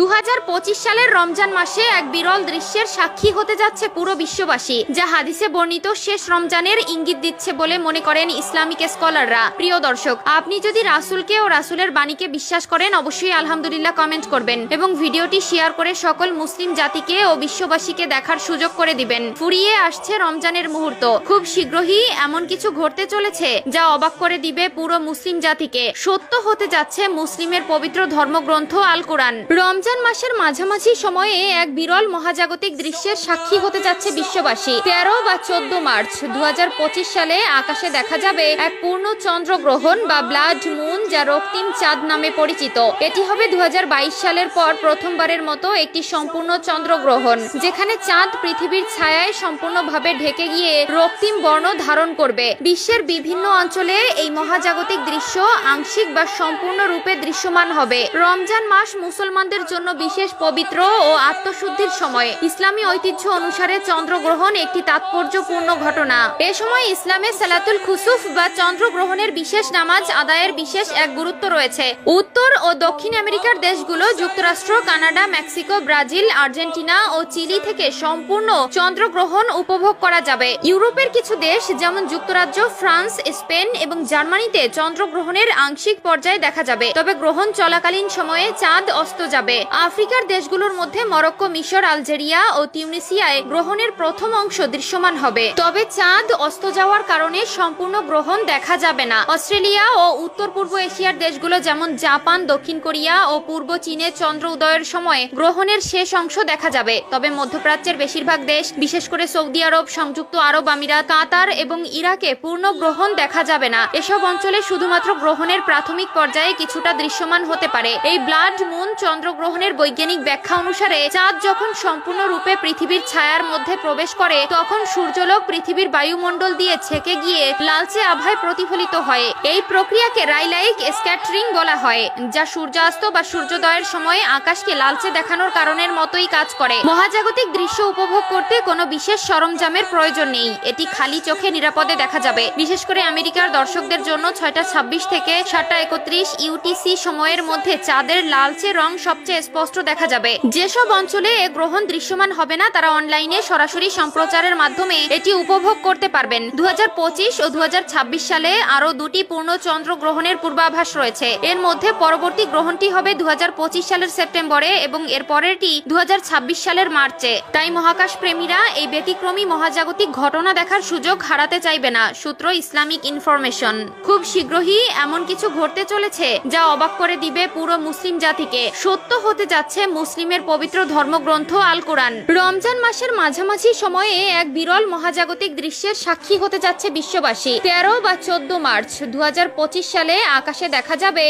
2025 সালের রমজান মাসে এক বিরল দৃশ্যের সাক্ষী হতে যাচ্ছে পুরো বিশ্ববাসী, যা হাদিসে বর্ণিত শেষ রমজানের ইঙ্গিত দিচ্ছে বলে মনে করেন ইসলামিক স্কলাররা। প্রিয় দর্শক, আপনি যদি রাসূলকে ও রাসূলের বাণীকে বিশ্বাস করেন, অবশ্যই আলহামদুলিল্লাহ কমেন্ট করবেন এবং ভিডিওটি শেয়ার করে সকল মুসলিম জাতিকে ও বিশ্ববাসীকে দেখার সুযোগ করে দিবেন। ফুরিয়ে আসছে রমজানের মুহূর্ত, খুব শীঘ্রই এমন কিছু ঘটতে চলেছে যা অবাক করে দিবে পুরো মুসলিম জাতিকে। সত্য হতে যাচ্ছে মুসলিমের পবিত্র ধর্মগ্রন্থ আল কোরআন। রমজান মাসের মাঝামাঝি সময়ে এক বিরল মহাজাগতিক দৃশ্যের সাক্ষী হতে যাচ্ছে বিশ্ববাসী। 13 বা 14 মার্চ 2025 সালে আকাশে দেখা যাবে এক পূর্ণ চন্দ্রগ্রহণ বা ব্লাড মুন, যা রক্তিম চাঁদ নামে পরিচিত। এটি হবে 2022 সালের পর প্রথমবারের মতো একটি সম্পূর্ণ চন্দ্রগ্রহণ, যেখানে চাঁদ পৃথিবীর ছায়ায় সম্পূর্ণভাবে ঢেকে গিয়ে রক্তিম বর্ণ ধারণ করবে। বিশ্বের বিভিন্ন অঞ্চলে এই মহাজাগতিক দৃশ্য আংশিক বা সম্পূর্ণ রূপে দৃশ্যমান হবে। রমজান মাস মুসলমানদের জন্য বিশেষ পবিত্র ও আত্মশুদ্ধির সময়। ইসলামী ঐতিহ্য অনুসারে চন্দ্রগ্রহণ একটি তাৎপর্যপূর্ণ ঘটনা। এ সময় ইসলামে সালাতুল খুসুফ বা চন্দ্রগ্রহণের বিশেষ নামাজ আদায়ের বিশেষ এক গুরুত্ব রয়েছে। উত্তর ও দক্ষিণ আমেরিকার দেশগুলো, যুক্তরাষ্ট্র, কানাডা, মেক্সিকো, ব্রাজিল, আর্জেন্টিনা ও চিলি থেকে সম্পূর্ণ চন্দ্রগ্রহণ উপভোগ করা যাবে। ইউরোপের কিছু দেশ যেমন যুক্তরাজ্য, ফ্রান্স, স্পেন এবং জার্মানিতে চন্দ্রগ্রহণের আংশিক পর্যায়ে দেখা যাবে, তবে গ্রহণ চলাকালীন সময়ে চাঁদ অস্ত যাবে। আফ্রিকার দেশগুলোর মধ্যে মরক্কো, মিশর, আলজেরিয়া ও তিউনিসিয়ায় গ্রহণের প্রথম অংশ দৃশ্যমান হবে, তবে চাঁদ অস্ত যাওয়ার কারণে সম্পূর্ণ গ্রহণ দেখা যাবে না। অস্ট্রেলিয়া ও উত্তর পূর্ব এশিয়ার দেশগুলো যেমন জাপান, দক্ষিণ কোরিয়া ও পূর্ব চীনে চন্দ্র উদয়ের সময় গ্রহণের শেষ অংশ দেখা যাবে, তবে মধ্যপ্রাচ্যের বেশিরভাগ দেশ, বিশেষ করে সৌদি আরব, সংযুক্ত আরব আমিরাত, কাতার এবং ইরাকে পূর্ণ গ্রহণ দেখা যাবে না। এসব অঞ্চলে শুধুমাত্র গ্রহণের প্রাথমিক পর্যায়ে কিছুটা দৃশ্যমান হতে পারে। এই ব্লাড মুন চন্দ্রগ্রহণের বৈজ্ঞানিক ব্যাখ্যা অনুসারে চাঁদ যখন সম্পূর্ণরূপে পৃথিবীর ছায়ার মধ্যে প্রবেশ করে, তখন সূর্যালোক পৃথিবীর বায়ুমণ্ডল দিয়ে ছেকে গিয়ে লালচে আভায় প্রতিফলিত হয়। এই প্রক্রিয়াকে রাইলাইক স্ক্যাটারিং বলা হয়, যা সূর্যাস্ত বা সূর্যোদয়ের সময় আকাশকে লালচে দেখানোর কারণের মতোই কাজ করে। মহাজাগতিক দৃশ্য উপভোগ করতে কোনো বিশেষ সরঞ্জামের প্রয়োজন নেই, এটি খালি চোখে নিরাপদে দেখা যাবে। বিশেষ করে আমেরিকার দর্শকদের জন্য 6:26 থেকে 7:31 ইউটিসি সময়ের মধ্যে চাঁদের লালচে রং সবচেয়ে স্পষ্ট দেখা যাবে। যেসব অঞ্চলে এ গ্রহণ দৃশ্যমান হবে না, তারা অনলাইনে সরাসরি সম্প্রচারের মাধ্যমে এটি উপভোগ করতে পারবেন। 2025 ও 2026 সালে আরো দুটি পূর্ণ চন্দ্রগ্রহণের পূর্বাভাস রয়েছে। এর মধ্যে পরবর্তী গ্রহণটি হবে 2025 সালের সেপ্টেম্বরে এবং এর পরেরটি 2026 সালের মার্চে। তাই মহাকাশ প্রেমীরা এই ব্যতিক্রমী মহাজাগতিক ঘটনা দেখার সুযোগ হারাতে চাইবে না। সূত্র ইসলামিক ইনফরমেশন। খুব শীঘ্রই এমন কিছু ঘটতে চলেছে যা অবাক করে দিবে পুরো মুসলিম জাতিকে। সত্য হতে যাচ্ছে মুসলিমের পবিত্র ধর্মগ্রন্থ আল কোরআন। রমজান মাসের মাঝামাঝি সময়ে এক বিরল মহাজাগতিক দৃশ্যের সাক্ষী হতে যাচ্ছে বিশ্ববাসী। 13 বা 14 মার্চ 2025 সালে আকাশে দেখা যাবে